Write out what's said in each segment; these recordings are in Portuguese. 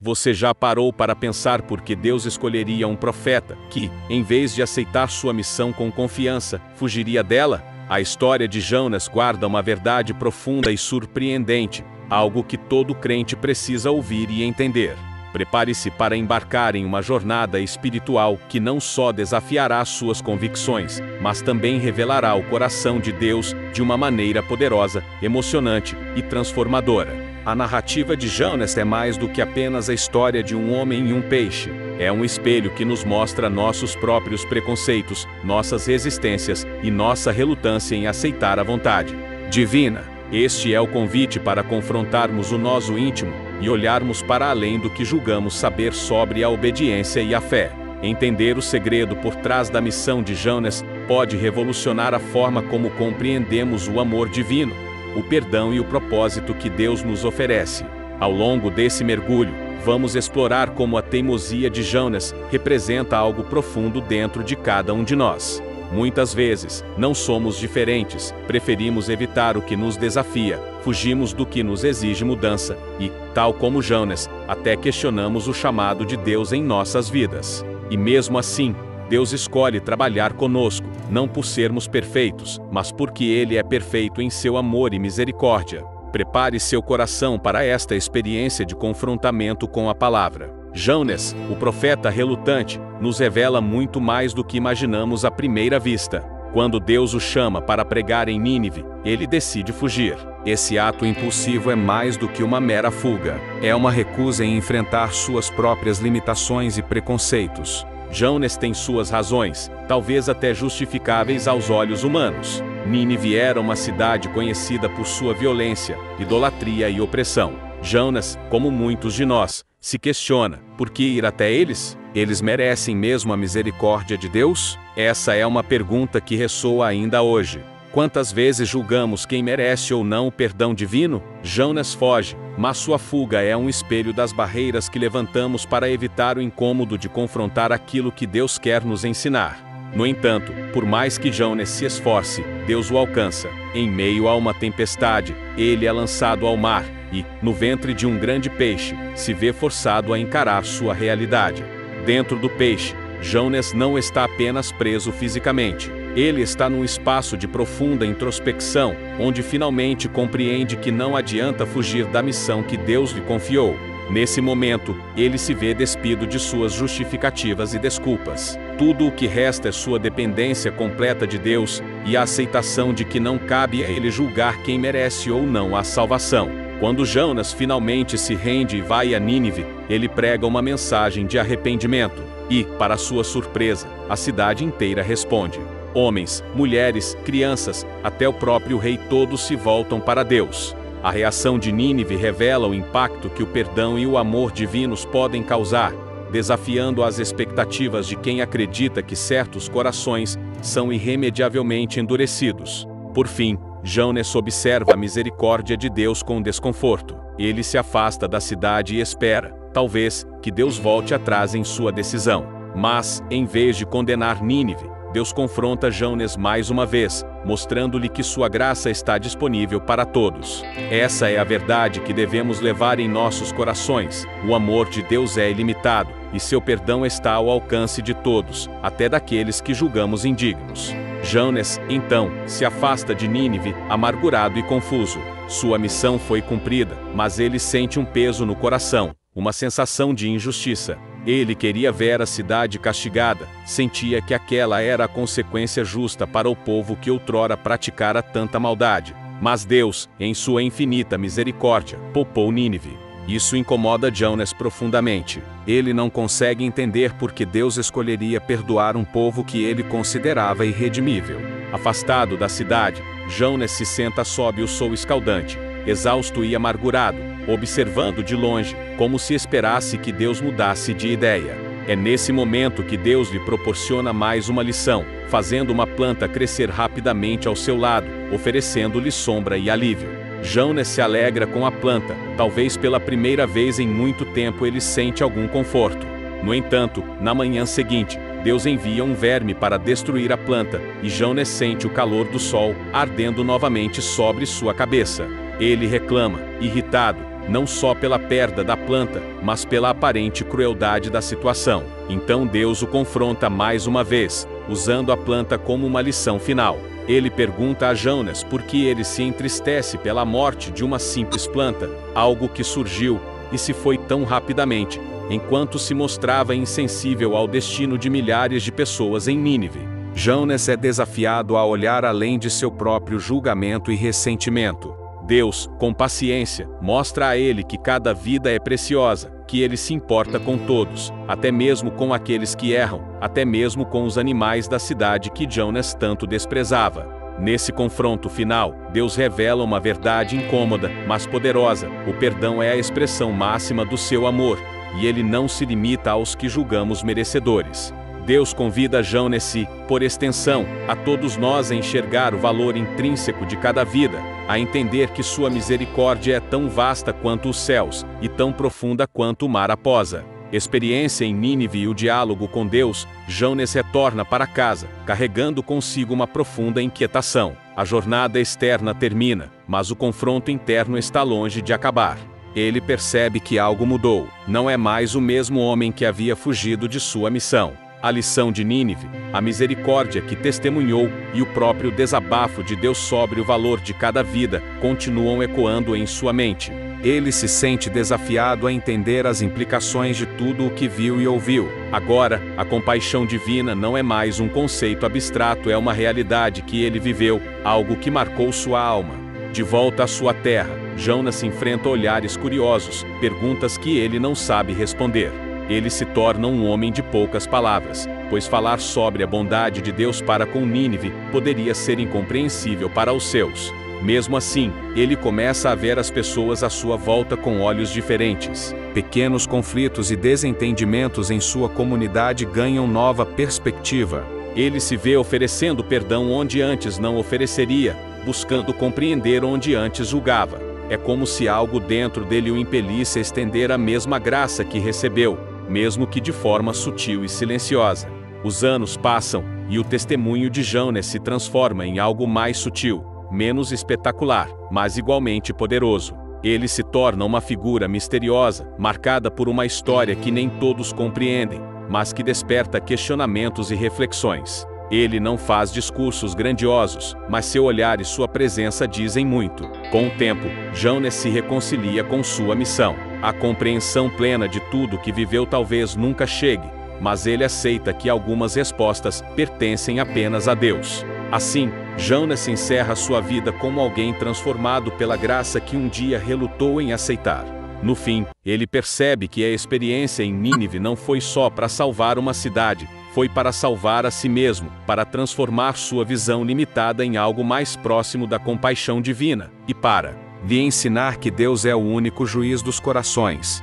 Você já parou para pensar por que Deus escolheria um profeta que, em vez de aceitar sua missão com confiança, fugiria dela? A história de Jonas guarda uma verdade profunda e surpreendente, algo que todo crente precisa ouvir e entender. Prepare-se para embarcar em uma jornada espiritual que não só desafiará suas convicções, mas também revelará o coração de Deus de uma maneira poderosa, emocionante e transformadora. A narrativa de Jonas é mais do que apenas a história de um homem e um peixe. É um espelho que nos mostra nossos próprios preconceitos, nossas resistências e nossa relutância em aceitar a vontade divina. Este é o convite para confrontarmos o nosso íntimo e olharmos para além do que julgamos saber sobre a obediência e a fé. Entender o segredo por trás da missão de Jonas pode revolucionar a forma como compreendemos o amor divino, o perdão e o propósito que Deus nos oferece. Ao longo desse mergulho, vamos explorar como a teimosia de Jonas representa algo profundo dentro de cada um de nós. Muitas vezes, não somos diferentes, preferimos evitar o que nos desafia, fugimos do que nos exige mudança e, tal como Jonas, até questionamos o chamado de Deus em nossas vidas. E mesmo assim, Deus escolhe trabalhar conosco, não por sermos perfeitos, mas porque Ele é perfeito em seu amor e misericórdia. Prepare seu coração para esta experiência de confrontamento com a palavra. Jonas, o profeta relutante, nos revela muito mais do que imaginamos à primeira vista. Quando Deus o chama para pregar em Nínive, ele decide fugir. Esse ato impulsivo é mais do que uma mera fuga. É uma recusa em enfrentar suas próprias limitações e preconceitos. Jonas tem suas razões, talvez até justificáveis aos olhos humanos. Nínive era uma cidade conhecida por sua violência, idolatria e opressão. Jonas, como muitos de nós, se questiona: por que ir até eles? Eles merecem mesmo a misericórdia de Deus? Essa é uma pergunta que ressoa ainda hoje. Quantas vezes julgamos quem merece ou não o perdão divino? Jonas foge, mas sua fuga é um espelho das barreiras que levantamos para evitar o incômodo de confrontar aquilo que Deus quer nos ensinar. No entanto, por mais que Jonas se esforce, Deus o alcança. Em meio a uma tempestade, ele é lançado ao mar e, no ventre de um grande peixe, se vê forçado a encarar sua realidade. Dentro do peixe, Jonas não está apenas preso fisicamente. Ele está num espaço de profunda introspecção, onde finalmente compreende que não adianta fugir da missão que Deus lhe confiou. Nesse momento, ele se vê despido de suas justificativas e desculpas. Tudo o que resta é sua dependência completa de Deus e a aceitação de que não cabe a ele julgar quem merece ou não a salvação. Quando Jonas finalmente se rende e vai a Nínive, ele prega uma mensagem de arrependimento. E, para sua surpresa, a cidade inteira responde. Homens, mulheres, crianças, até o próprio rei, todos se voltam para Deus. A reação de Nínive revela o impacto que o perdão e o amor divinos podem causar, desafiando as expectativas de quem acredita que certos corações são irremediavelmente endurecidos. Por fim, Jonas observa a misericórdia de Deus com desconforto. Ele se afasta da cidade e espera, talvez, que Deus volte atrás em sua decisão. Mas, em vez de condenar Nínive, Deus confronta Jonas mais uma vez, mostrando-lhe que sua graça está disponível para todos. Essa é a verdade que devemos levar em nossos corações. O amor de Deus é ilimitado, e seu perdão está ao alcance de todos, até daqueles que julgamos indignos. Jonas, então, se afasta de Nínive, amargurado e confuso. Sua missão foi cumprida, mas ele sente um peso no coração, uma sensação de injustiça. Ele queria ver a cidade castigada, sentia que aquela era a consequência justa para o povo que outrora praticara tanta maldade. Mas Deus, em sua infinita misericórdia, poupou Nínive. Isso incomoda Jonas profundamente. Ele não consegue entender por que Deus escolheria perdoar um povo que ele considerava irredimível. Afastado da cidade, Jonas se senta sob o sol escaldante, exausto e amargurado, observando de longe, como se esperasse que Deus mudasse de ideia. É nesse momento que Deus lhe proporciona mais uma lição, fazendo uma planta crescer rapidamente ao seu lado, oferecendo-lhe sombra e alívio. Jonas se alegra com a planta, talvez pela primeira vez em muito tempo ele sente algum conforto. No entanto, na manhã seguinte, Deus envia um verme para destruir a planta, e Jonas sente o calor do sol ardendo novamente sobre sua cabeça. Ele reclama, irritado, não só pela perda da planta, mas pela aparente crueldade da situação. Então Deus o confronta mais uma vez, usando a planta como uma lição final. Ele pergunta a Jonas por que ele se entristece pela morte de uma simples planta, algo que surgiu e se foi tão rapidamente, enquanto se mostrava insensível ao destino de milhares de pessoas em Nínive. Jonas é desafiado a olhar além de seu próprio julgamento e ressentimento. Deus, com paciência, mostra a ele que cada vida é preciosa, que ele se importa com todos, até mesmo com aqueles que erram, até mesmo com os animais da cidade que Jonas tanto desprezava. Nesse confronto final, Deus revela uma verdade incômoda, mas poderosa: o perdão é a expressão máxima do seu amor, e ele não se limita aos que julgamos merecedores. Deus convida Jonas e, por extensão, a todos nós a enxergar o valor intrínseco de cada vida, a entender que sua misericórdia é tão vasta quanto os céus, e tão profunda quanto o mar após. Experiência em Nínive e o diálogo com Deus, Jonas retorna para casa, carregando consigo uma profunda inquietação. A jornada externa termina, mas o confronto interno está longe de acabar. Ele percebe que algo mudou. Não é mais o mesmo homem que havia fugido de sua missão. A lição de Nínive, a misericórdia que testemunhou e o próprio desabafo de Deus sobre o valor de cada vida continuam ecoando em sua mente. Ele se sente desafiado a entender as implicações de tudo o que viu e ouviu. Agora, a compaixão divina não é mais um conceito abstrato, é uma realidade que ele viveu, algo que marcou sua alma. De volta à sua terra, Jonas enfrenta olhares curiosos, perguntas que ele não sabe responder. Ele se torna um homem de poucas palavras, pois falar sobre a bondade de Deus para com Nínive poderia ser incompreensível para os seus. Mesmo assim, ele começa a ver as pessoas à sua volta com olhos diferentes. Pequenos conflitos e desentendimentos em sua comunidade ganham nova perspectiva. Ele se vê oferecendo perdão onde antes não ofereceria, buscando compreender onde antes julgava. É como se algo dentro dele o impelisse a estender a mesma graça que recebeu, mesmo que de forma sutil e silenciosa. Os anos passam, e o testemunho de Jonas se transforma em algo mais sutil, menos espetacular, mas igualmente poderoso. Ele se torna uma figura misteriosa, marcada por uma história que nem todos compreendem, mas que desperta questionamentos e reflexões. Ele não faz discursos grandiosos, mas seu olhar e sua presença dizem muito. Com o tempo, Jonas se reconcilia com sua missão. A compreensão plena de tudo que viveu talvez nunca chegue, mas ele aceita que algumas respostas pertencem apenas a Deus. Assim, Jonas encerra sua vida como alguém transformado pela graça que um dia relutou em aceitar. No fim, ele percebe que a experiência em Nínive não foi só para salvar uma cidade, foi para salvar a si mesmo, para transformar sua visão limitada em algo mais próximo da compaixão divina, e para lhe ensinar que Deus é o único juiz dos corações.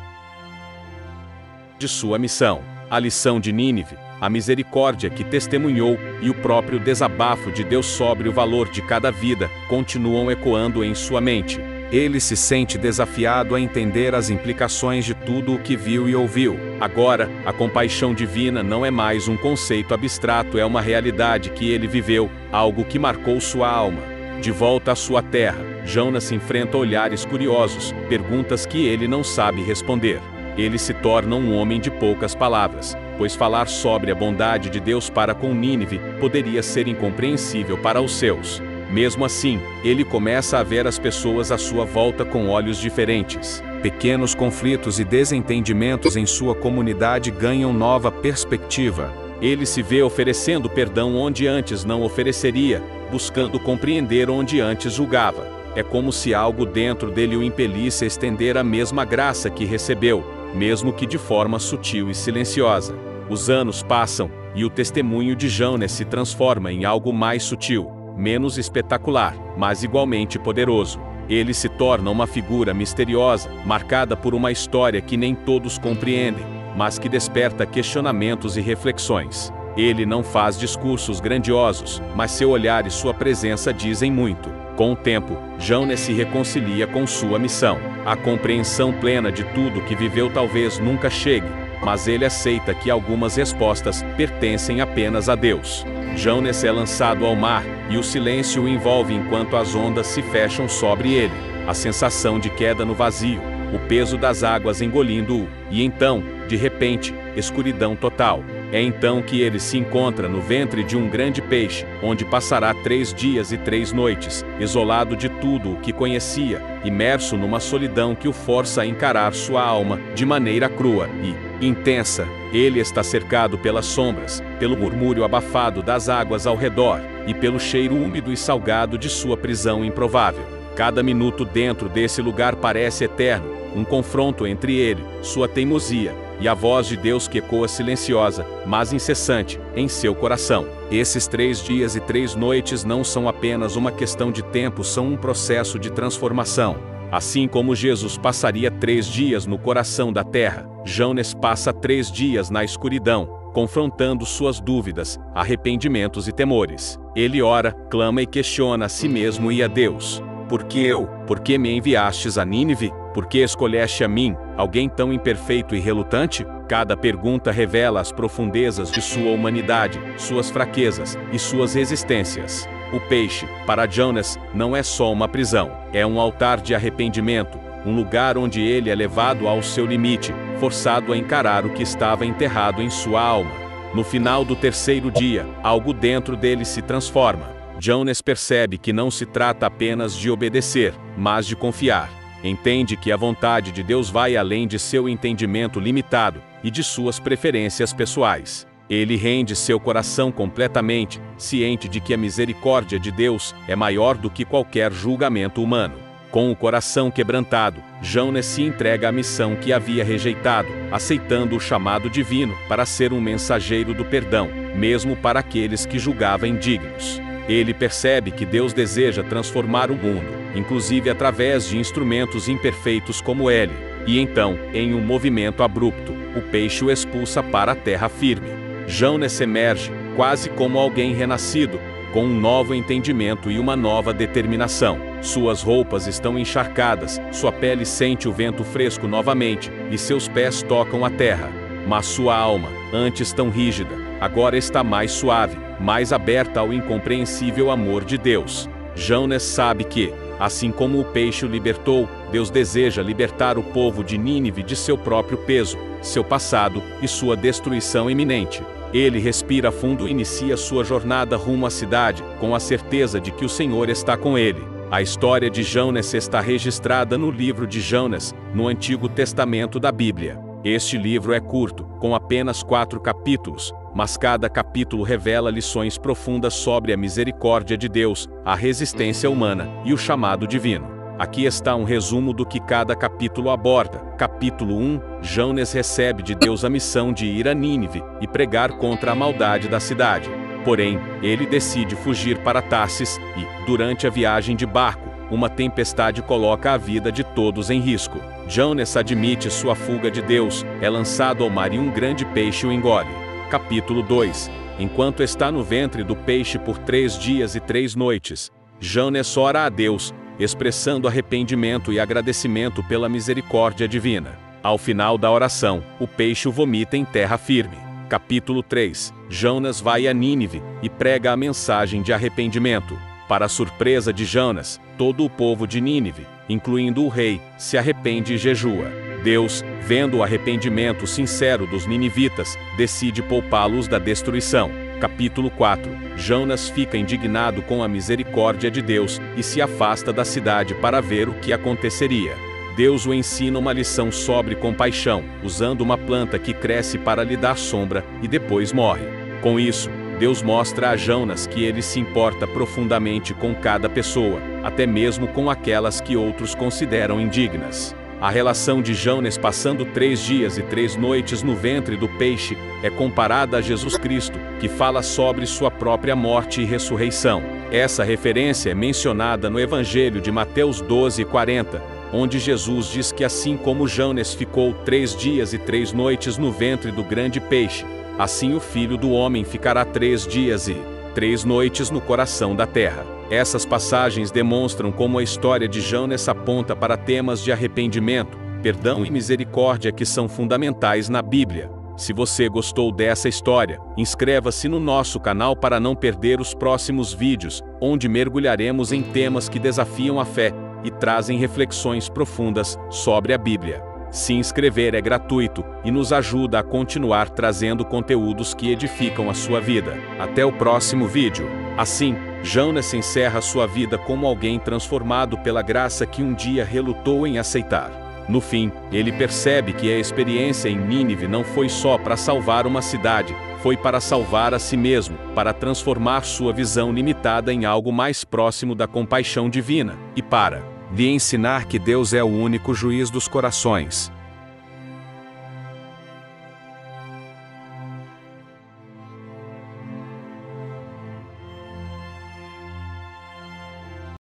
De sua missão, a lição de Nínive, a misericórdia que testemunhou e o próprio desabafo de Deus sobre o valor de cada vida continuam ecoando em sua mente. Ele se sente desafiado a entender as implicações de tudo o que viu e ouviu. Agora, a compaixão divina não é mais um conceito abstrato, é uma realidade que ele viveu, algo que marcou sua alma. De volta à sua terra, Jonas enfrenta olhares curiosos, perguntas que ele não sabe responder. Ele se torna um homem de poucas palavras, pois falar sobre a bondade de Deus para com Nínive poderia ser incompreensível para os seus. Mesmo assim, ele começa a ver as pessoas à sua volta com olhos diferentes. Pequenos conflitos e desentendimentos em sua comunidade ganham nova perspectiva. Ele se vê oferecendo perdão onde antes não ofereceria, buscando compreender onde antes julgava. É como se algo dentro dele o impelisse a estender a mesma graça que recebeu, mesmo que de forma sutil e silenciosa. Os anos passam, e o testemunho de Jonas se transforma em algo mais sutil, menos espetacular, mas igualmente poderoso. Ele se torna uma figura misteriosa, marcada por uma história que nem todos compreendem, mas que desperta questionamentos e reflexões. Ele não faz discursos grandiosos, mas seu olhar e sua presença dizem muito. Com o tempo, Jonas se reconcilia com sua missão. A compreensão plena de tudo que viveu talvez nunca chegue, mas ele aceita que algumas respostas pertencem apenas a Deus. Jonas é lançado ao mar, e o silêncio o envolve enquanto as ondas se fecham sobre ele. A sensação de queda no vazio, o peso das águas engolindo-o, e então, de repente, escuridão total. É então que ele se encontra no ventre de um grande peixe, onde passará 3 dias e 3 noites, isolado de tudo o que conhecia, imerso numa solidão que o força a encarar sua alma de maneira crua e intensa. Ele está cercado pelas sombras, pelo murmúrio abafado das águas ao redor, e pelo cheiro úmido e salgado de sua prisão improvável. Cada minuto dentro desse lugar parece eterno, um confronto entre ele, sua teimosia, e a voz de Deus que ecoa silenciosa, mas incessante, em seu coração. Esses 3 dias e 3 noites não são apenas uma questão de tempo, são um processo de transformação. Assim como Jesus passaria 3 dias no coração da terra, Jonas passa 3 dias na escuridão, confrontando suas dúvidas, arrependimentos e temores. Ele ora, clama e questiona a si mesmo e a Deus. Por que eu? Por que me enviastes a Nínive? Por que escolheste a mim, alguém tão imperfeito e relutante? Cada pergunta revela as profundezas de sua humanidade, suas fraquezas e suas resistências. O peixe, para Jonas, não é só uma prisão, é um altar de arrependimento, um lugar onde ele é levado ao seu limite, forçado a encarar o que estava enterrado em sua alma. No final do 3º dia, algo dentro dele se transforma. Jonas percebe que não se trata apenas de obedecer, mas de confiar. Entende que a vontade de Deus vai além de seu entendimento limitado e de suas preferências pessoais. Ele rende seu coração completamente, ciente de que a misericórdia de Deus é maior do que qualquer julgamento humano. Com o coração quebrantado, Jonas se entrega à missão que havia rejeitado, aceitando o chamado divino para ser um mensageiro do perdão, mesmo para aqueles que julgava indignos. Ele percebe que Deus deseja transformar o mundo, inclusive através de instrumentos imperfeitos como ele. E então, em um movimento abrupto, o peixe o expulsa para a terra firme. Jonas emerge, quase como alguém renascido, com um novo entendimento e uma nova determinação. Suas roupas estão encharcadas, sua pele sente o vento fresco novamente, e seus pés tocam a terra. Mas sua alma, antes tão rígida, agora está mais suave, mais aberta ao incompreensível amor de Deus. Jonas sabe que, assim como o peixe o libertou, Deus deseja libertar o povo de Nínive de seu próprio peso, seu passado e sua destruição iminente. Ele respira fundo e inicia sua jornada rumo à cidade, com a certeza de que o Senhor está com ele. A história de Jonas está registrada no livro de Jonas, no Antigo Testamento da Bíblia. Este livro é curto, com apenas 4 capítulos, mas cada capítulo revela lições profundas sobre a misericórdia de Deus, a resistência humana e o chamado divino. Aqui está um resumo do que cada capítulo aborda. Capítulo 1, Jonas recebe de Deus a missão de ir a Nínive e pregar contra a maldade da cidade. Porém, ele decide fugir para Tarsis e, durante a viagem de barco, uma tempestade coloca a vida de todos em risco. Jonas admite sua fuga de Deus, é lançado ao mar e um grande peixe o engole. Capítulo 2. Enquanto está no ventre do peixe por 3 dias e 3 noites, Jonas ora a Deus, expressando arrependimento e agradecimento pela misericórdia divina. Ao final da oração, o peixe o vomita em terra firme. Capítulo 3. Jonas vai a Nínive e prega a mensagem de arrependimento. Para a surpresa de Jonas, todo o povo de Nínive, incluindo o rei, se arrepende e jejua. Deus, vendo o arrependimento sincero dos ninivitas, decide poupá-los da destruição. Capítulo 4. Jonas fica indignado com a misericórdia de Deus e se afasta da cidade para ver o que aconteceria. Deus o ensina uma lição sobre compaixão, usando uma planta que cresce para lhe dar sombra e depois morre. Com isso, Deus mostra a Jonas que ele se importa profundamente com cada pessoa, até mesmo com aquelas que outros consideram indignas. A relação de Jonas passando 3 dias e 3 noites no ventre do peixe é comparada a Jesus Cristo, que fala sobre sua própria morte e ressurreição. Essa referência é mencionada no Evangelho de Mateus 12:40, onde Jesus diz que assim como Jonas ficou 3 dias e 3 noites no ventre do grande peixe, assim o Filho do Homem ficará 3 dias e 3 noites no coração da terra. Essas passagens demonstram como a história de Jonas aponta para temas de arrependimento, perdão e misericórdia que são fundamentais na Bíblia. Se você gostou dessa história, inscreva-se no nosso canal para não perder os próximos vídeos, onde mergulharemos em temas que desafiam a fé e trazem reflexões profundas sobre a Bíblia. Se inscrever é gratuito e nos ajuda a continuar trazendo conteúdos que edificam a sua vida. Até o próximo vídeo. Assim, Jonas encerra sua vida como alguém transformado pela graça que um dia relutou em aceitar. No fim, ele percebe que a experiência em Nínive não foi só para salvar uma cidade, foi para salvar a si mesmo, para transformar sua visão limitada em algo mais próximo da compaixão divina, e para lhe ensinar que Deus é o único juiz dos corações.